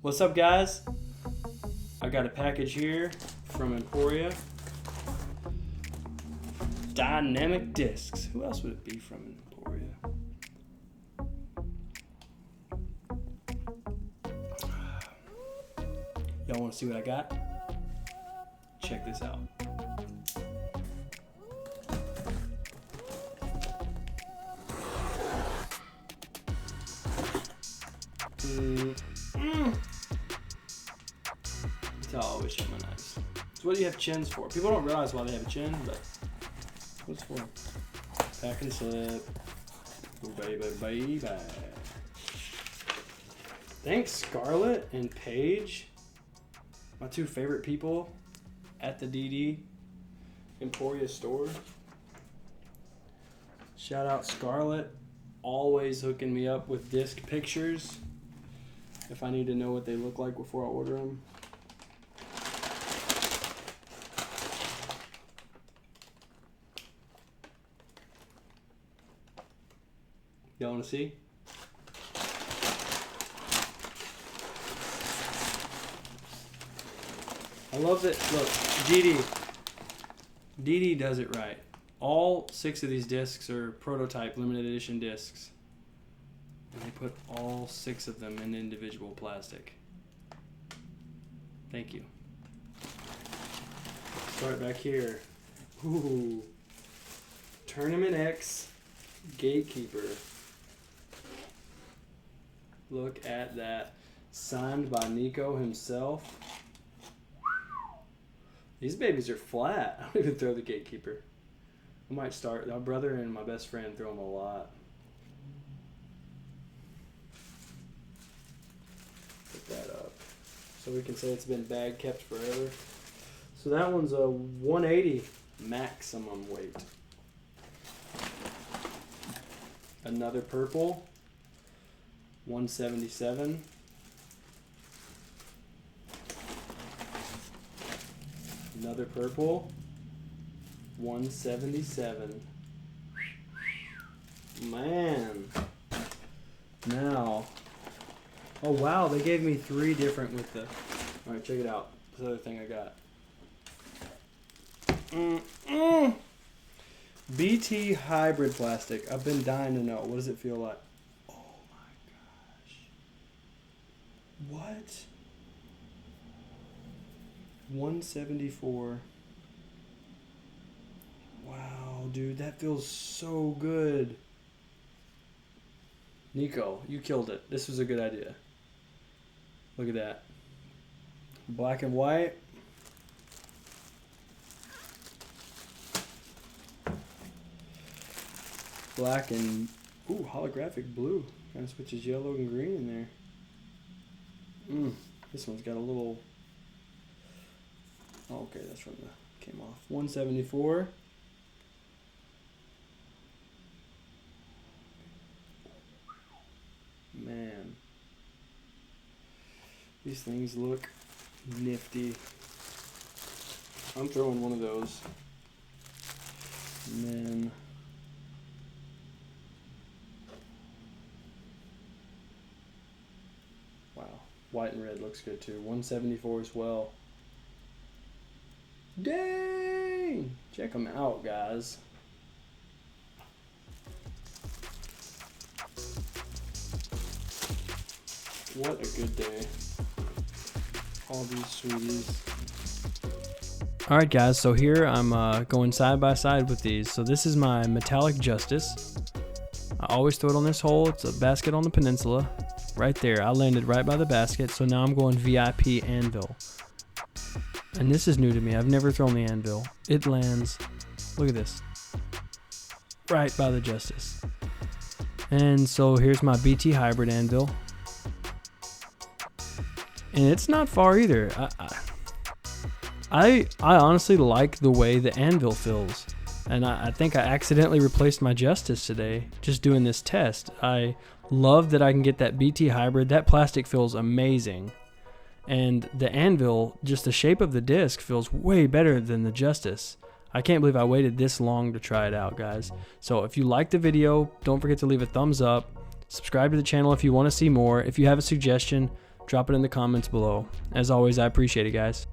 What's up, guys? I got a package here from Emporia. Dynamic discs. Who else would it be from Emporia? Y'all want to see what I got? Check this out. That's how I always shut my knives. It's what you have chins for. People don't realize why they have a chin, but what's for? Pack and slip. Oh, baby. Thanks, Scarlett and Paige, my two favorite people at the DD Emporia store. Shout out Scarlett, always hooking me up with disc pictures if I need to know what they look like before I order them. Y'all want to see? I love that. Look, DD does it right. All 6 of these discs are prototype limited edition discs. And they put all 6 of them in individual plastic. Thank you. Start back here. Ooh. Tournament X Gatekeeper. Look at that. Signed by Nikko himself. These babies are flat. I don't even throw the Gatekeeper. I might start. My brother and my best friend throw them a lot. Put that up. So we can say it's been bag kept forever. So that one's a 180 maximum weight. Another purple. 177. Another purple. 177. Man. Now. Oh wow, they gave me 3 different with the. Alright, check it out. This other thing I got. BT hybrid plastic. I've been dying to know. What does it feel like? Oh my gosh. What? 174. Wow, dude, that feels so good. Nikko, you killed it. This was a good idea. Look at that. Black and white. Black and holographic blue. Kind of switches yellow and green in there. This one's got a little. Oh, okay, that's from the came off. 174. Man, these things look nifty. I'm throwing one of those. And then wow, white and red looks good too. 174 as well. Dang! Check them out, guys. What a good day. All these sweeties. Alright guys, so here I'm going side by side with these. So this is my metallic Justice. I always throw it on this hole. It's a basket on the peninsula. Right there. I landed right by the basket. So now I'm going VIP Anvil. And this is new to me. I've never thrown the Anvil. It lands, look at this, right by the Justice. And so here's my BT hybrid Anvil. And it's not far either. I honestly like the way the Anvil feels. And I think I accidentally replaced my Justice today just doing this test. I love that I can get that BT hybrid. That plastic feels amazing. And the Anvil, just the shape of the disc feels way better than the Justice. I can't believe I waited this long to try it out, guys. So if you like the video, don't forget to leave a thumbs up. Subscribe to the channel if you want to see more. If you have a suggestion, drop it in the comments below. As always, I appreciate it, guys.